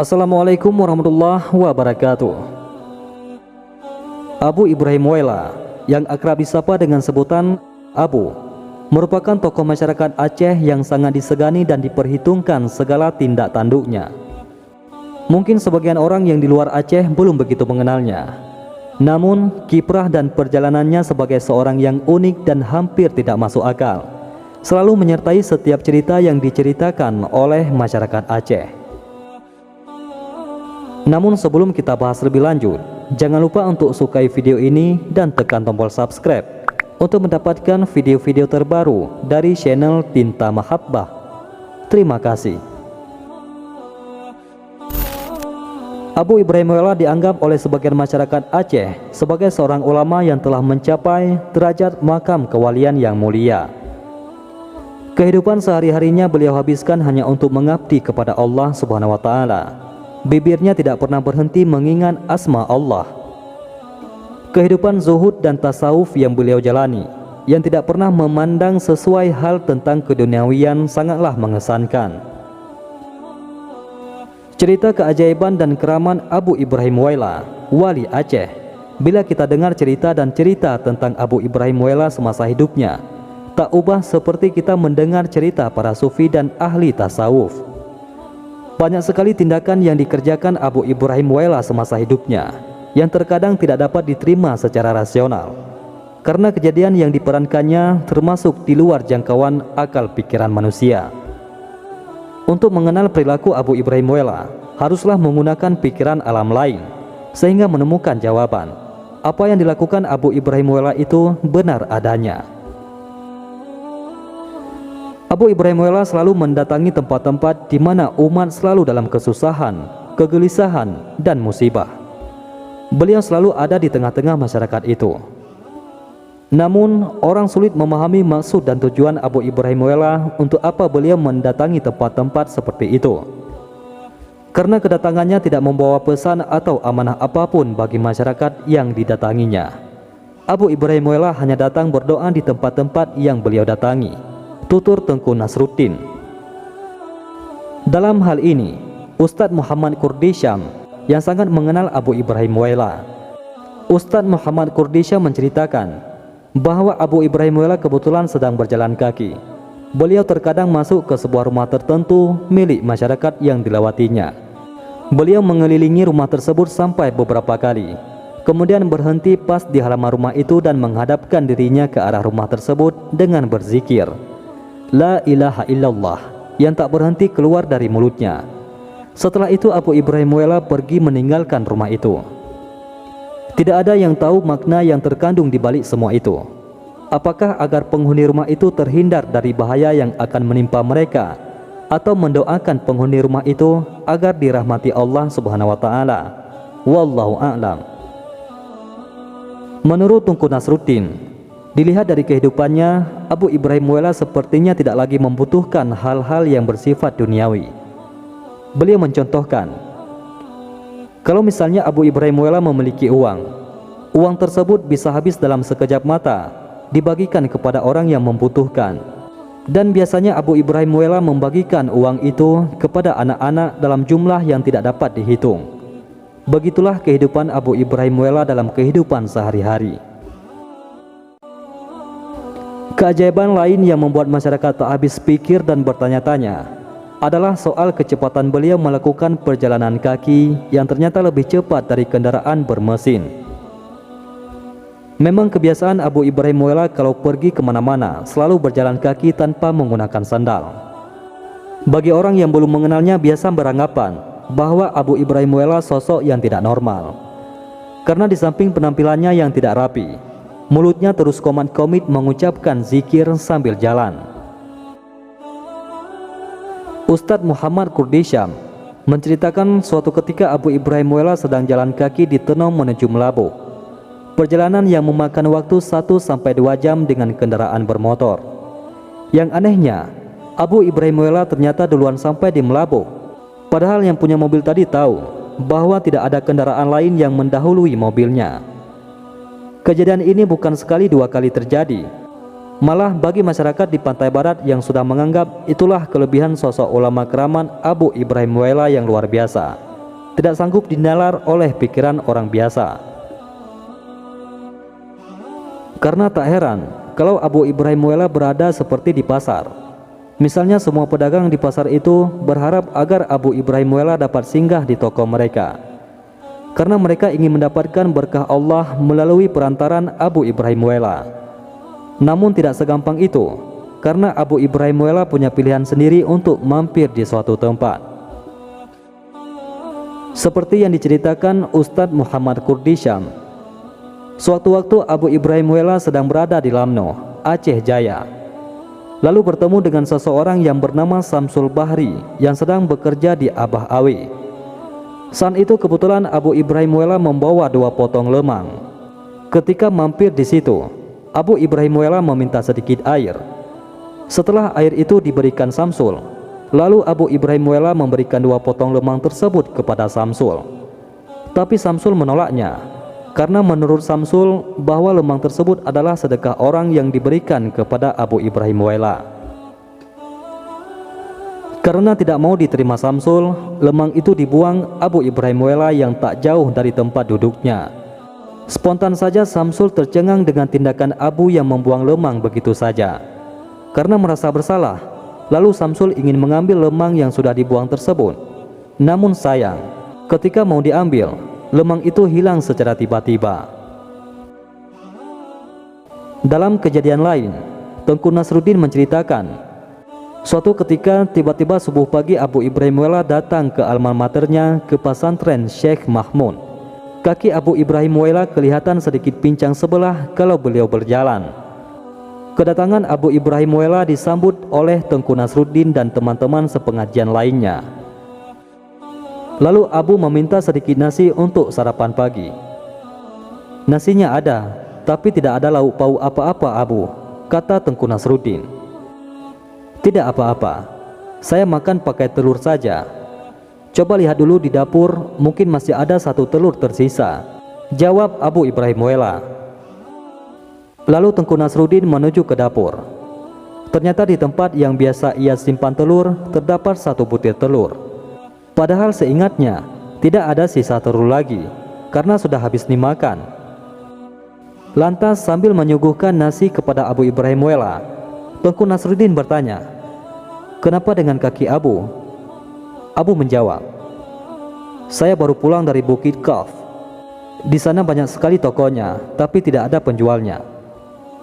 Assalamualaikum warahmatullahi wabarakatuh. Abu Ibrahim Waila, yang akrab disapa dengan sebutan Abu, merupakan tokoh masyarakat Aceh yang sangat disegani dan diperhitungkan segala tindak tanduknya. Mungkin sebagian orang yang di luar Aceh belum begitu mengenalnya. Namun, kiprah dan perjalanannya sebagai seorang yang unik dan hampir tidak masuk akal selalu menyertai setiap cerita yang diceritakan oleh masyarakat Aceh. Namun sebelum kita bahas lebih lanjut, jangan lupa untuk sukai video ini dan tekan tombol subscribe untuk mendapatkan video-video terbaru dari channel Tinta Mahabbah. Terima kasih. Abu Ibrahim Waila dianggap oleh sebagian masyarakat Aceh sebagai seorang ulama yang telah mencapai derajat makam kewalian yang mulia. Kehidupan sehari-harinya beliau habiskan hanya untuk mengabdi kepada Allah Subhanahu wa Ta'ala. Bibirnya tidak pernah berhenti mengingat asma Allah. Kehidupan zuhud dan tasawuf yang beliau jalani, yang tidak pernah memandang sesuai hal tentang keduniawian, sangatlah mengesankan. Cerita keajaiban dan keramat Abu Ibrahim Waila, wali Aceh. Bila kita dengar cerita dan cerita tentang Abu Ibrahim Waila semasa hidupnya, tak ubah seperti kita mendengar cerita para sufi dan ahli tasawuf. Banyak sekali tindakan yang dikerjakan Abu Ibrahim Waila semasa hidupnya yang terkadang tidak dapat diterima secara rasional karena kejadian yang diperankannya termasuk di luar jangkauan akal pikiran manusia. Untuk mengenal perilaku Abu Ibrahim Waila, haruslah menggunakan pikiran alam lain sehingga menemukan jawaban apa yang dilakukan Abu Ibrahim Waila itu benar adanya. Abu Ibrahim Waila selalu mendatangi tempat-tempat di mana umat selalu dalam kesusahan, kegelisahan, dan musibah. Beliau selalu ada di tengah-tengah masyarakat itu. Namun, orang sulit memahami maksud dan tujuan Abu Ibrahim Waila untuk apa beliau mendatangi tempat-tempat seperti itu. Karena kedatangannya tidak membawa pesan atau amanah apapun bagi masyarakat yang didatanginya. Abu Ibrahim Waila hanya datang berdoa di tempat-tempat yang beliau datangi, tutur Tengku Nasruddin. Dalam hal ini, Ustadz Muhammad Kurdisham yang sangat mengenal Abu Ibrahim Waila. Ustadz Muhammad Kurdisham menceritakan bahwa Abu Ibrahim Waila kebetulan sedang berjalan kaki. Beliau terkadang masuk ke sebuah rumah tertentu milik masyarakat yang dilewatinya. Beliau mengelilingi rumah tersebut sampai beberapa kali, kemudian berhenti pas di halaman rumah itu dan menghadapkan dirinya ke arah rumah tersebut dengan berzikir La ilaha illallah yang tak berhenti keluar dari mulutnya. Setelah itu Abu Ibrahim Waila pergi meninggalkan rumah itu. Tidak ada yang tahu makna yang terkandung di balik semua itu. Apakah agar penghuni rumah itu terhindar dari bahaya yang akan menimpa mereka, atau mendoakan penghuni rumah itu agar dirahmati Allah Subhanahu wa Ta'ala? Wallahu a'lam. Menurut Tengku Nasruddin, dilihat dari kehidupannya, Abu Ibrahim Waila sepertinya tidak lagi membutuhkan hal-hal yang bersifat duniawi. Beliau mencontohkan, kalau misalnya Abu Ibrahim Waila memiliki uang tersebut bisa habis dalam sekejap mata, dibagikan kepada orang yang membutuhkan. Dan biasanya Abu Ibrahim Waila membagikan uang itu kepada anak-anak dalam jumlah yang tidak dapat dihitung. Begitulah kehidupan Abu Ibrahim Waila dalam kehidupan sehari-hari. Keajaiban lain yang membuat masyarakat tak habis pikir dan bertanya-tanya adalah soal kecepatan beliau melakukan perjalanan kaki yang ternyata lebih cepat dari kendaraan bermesin. Memang kebiasaan Abu Ibrahim Waila kalau pergi kemana-mana selalu berjalan kaki tanpa menggunakan sandal. Bagi orang yang belum mengenalnya biasa beranggapan bahwa Abu Ibrahim Waila sosok yang tidak normal, karena di samping penampilannya yang tidak rapi, mulutnya terus komit mengucapkan zikir sambil jalan. Ustadz Muhammad Kurdisham menceritakan suatu ketika Abu Ibrahim Waila sedang jalan kaki di Tenom menuju Melabuh. Perjalanan yang memakan waktu 1-2 jam dengan kendaraan bermotor. Yang anehnya, Abu Ibrahim Waila ternyata duluan sampai di Melabuh. Padahal yang punya mobil tadi tahu bahwa tidak ada kendaraan lain yang mendahului mobilnya. Kejadian ini bukan sekali dua kali terjadi. Malah bagi masyarakat di pantai barat yang sudah menganggap itulah kelebihan sosok ulama keramat Abu Ibrahim Waila yang luar biasa, tidak sanggup dinalar oleh pikiran orang biasa. Karena tak heran kalau Abu Ibrahim Muela berada seperti di pasar. Misalnya semua pedagang di pasar itu berharap agar Abu Ibrahim Muela dapat singgah di toko mereka, karena mereka ingin mendapatkan berkah Allah melalui perantaran Abu Ibrahim Muela. Namun tidak segampang itu, karena Abu Ibrahim Muela punya pilihan sendiri untuk mampir di suatu tempat. Seperti yang diceritakan Ustadz Muhammad Kurdi Syam, suatu waktu Abu Ibrahim Muela sedang berada di Lamno, Aceh Jaya, lalu bertemu dengan seseorang yang bernama Samsul Bahri yang sedang bekerja di Abah Awe. Saat itu kebetulan Abu Ibrahim Muela membawa 2 potong lemang. Ketika mampir di situ, Abu Ibrahim Muela meminta sedikit air. Setelah air itu diberikan Samsul, lalu Abu Ibrahim Muela memberikan 2 potong lemang tersebut kepada Samsul. Tapi Samsul menolaknya, karena menurut Samsul bahwa lemang tersebut adalah sedekah orang yang diberikan kepada Abu Ibrahim Muela. Karena tidak mau diterima Samsul, lemang itu dibuang Abu Ibrahim Muela yang tak jauh dari tempat duduknya. Spontan saja Samsul tercengang dengan tindakan Abu yang membuang lemang begitu saja. Karena merasa bersalah, lalu Samsul ingin mengambil lemang yang sudah dibuang tersebut. Namun sayang, ketika mau diambil, lemang itu hilang secara tiba-tiba. Dalam kejadian lain, Tengku Nasruddin menceritakan, suatu ketika tiba-tiba subuh pagi Abu Ibrahim Muela datang ke alma maternya, ke pesantren Syekh Mahmud. Kaki Abu Ibrahim Muela kelihatan sedikit pincang sebelah kalau beliau berjalan. Kedatangan Abu Ibrahim Muela disambut oleh Tengku Nasruddin dan teman-teman sepengajian lainnya. Lalu Abu meminta sedikit nasi untuk sarapan pagi. Nasinya ada, tapi tidak ada lauk pauk apa-apa Abu, kata Tengku Nasruddin. Tidak apa-apa, saya makan pakai telur saja. Coba lihat dulu di dapur, mungkin masih ada 1 telur tersisa, jawab Abu Ibrahim Muela. Lalu Tengku Nasruddin menuju ke dapur. Ternyata di tempat yang biasa ia simpan telur terdapat 1 butir telur. Padahal seingatnya tidak ada sisa telur lagi, karena sudah habis dimakan. Lantas sambil menyuguhkan nasi kepada Abu Ibrahim Muela, Tengku Nasruddin bertanya, "Kenapa dengan kaki Abu?" Abu menjawab, "Saya baru pulang dari Bukit Kaf. Di sana banyak sekali tokonya, tapi tidak ada penjualnya.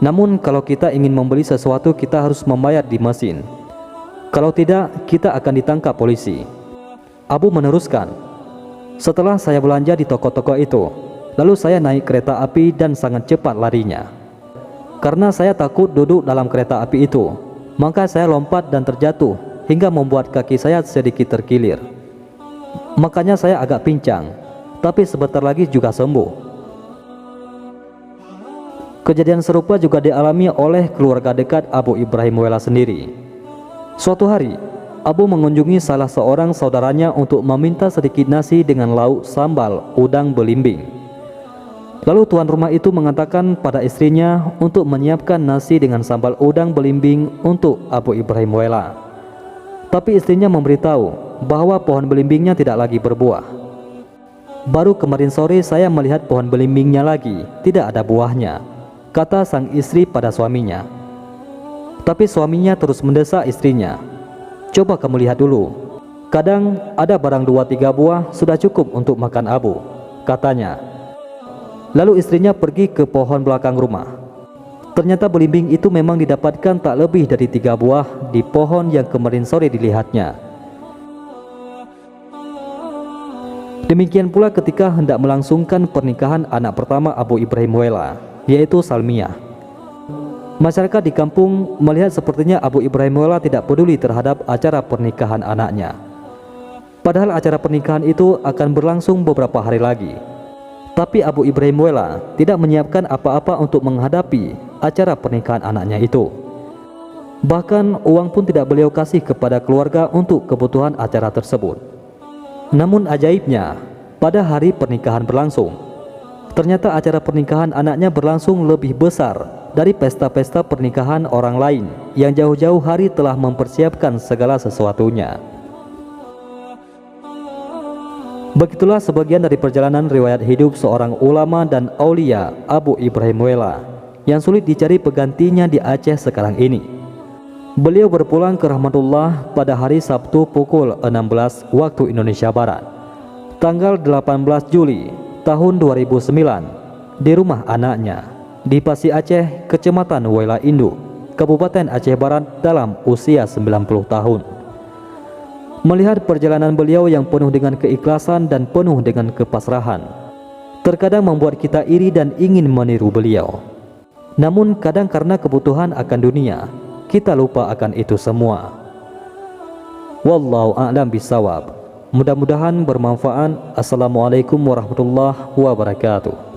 Namun kalau kita ingin membeli sesuatu kita harus membayar di mesin. Kalau tidak, kita akan ditangkap polisi." Abu meneruskan, "Setelah saya belanja di toko-toko itu, lalu saya naik kereta api dan sangat cepat larinya. Karena saya takut duduk dalam kereta api itu, maka saya lompat dan terjatuh hingga membuat kaki saya sedikit terkilir. Makanya saya agak pincang, tapi sebentar lagi juga sembuh." Kejadian serupa juga dialami oleh keluarga dekat Abu Ibrahim Muela sendiri. Suatu hari, Abu mengunjungi salah seorang saudaranya untuk meminta sedikit nasi dengan lauk sambal udang belimbing. Lalu tuan rumah itu mengatakan pada istrinya untuk menyiapkan nasi dengan sambal udang belimbing untuk Abu Ibrahim Muela. Tapi istrinya memberitahu bahwa pohon belimbingnya tidak lagi berbuah. "Baru kemarin sore saya melihat pohon belimbingnya lagi, tidak ada buahnya," kata sang istri pada suaminya. Tapi suaminya terus mendesak istrinya, "Coba kamu lihat dulu. Kadang ada barang 2-3 buah sudah cukup untuk makan Abu," katanya. Lalu istrinya pergi ke pohon belakang rumah. Ternyata belimbing itu memang didapatkan tak lebih dari 3 buah di pohon yang kemarin sore dilihatnya. Demikian pula ketika hendak melangsungkan pernikahan anak pertama Abu Ibrahim Muela, yaitu Salmiah. Masyarakat di kampung melihat sepertinya Abu Ibrahim Muela tidak peduli terhadap acara pernikahan anaknya. Padahal acara pernikahan itu akan berlangsung beberapa hari lagi. Tapi Abu Ibrahim Muela tidak menyiapkan apa-apa untuk menghadapi acara pernikahan anaknya itu. Bahkan uang pun tidak beliau kasih kepada keluarga untuk kebutuhan acara tersebut. Namun ajaibnya, pada hari pernikahan berlangsung, ternyata acara pernikahan anaknya berlangsung lebih besar dari pesta-pesta pernikahan orang lain yang jauh-jauh hari telah mempersiapkan segala sesuatunya. Begitulah sebagian dari perjalanan riwayat hidup seorang ulama dan aulia, Abu Ibrahim Muela, yang sulit dicari penggantinya di Aceh sekarang ini. Beliau berpulang ke rahmatullah pada hari Sabtu pukul 16 waktu Indonesia Barat, tanggal 18 Juli tahun 2009, di rumah anaknya di Pasi Aceh, Kecamatan Wela Indu, Kabupaten Aceh Barat, dalam usia 90 tahun. Melihat perjalanan beliau yang penuh dengan keikhlasan dan penuh dengan kepasrahan, terkadang membuat kita iri dan ingin meniru beliau. Namun kadang karena kebutuhan akan dunia, kita lupa akan itu semua. Wallahu a'lam bishawab. Mudah-mudahan bermanfaat. Assalamualaikum warahmatullahi wabarakatuh.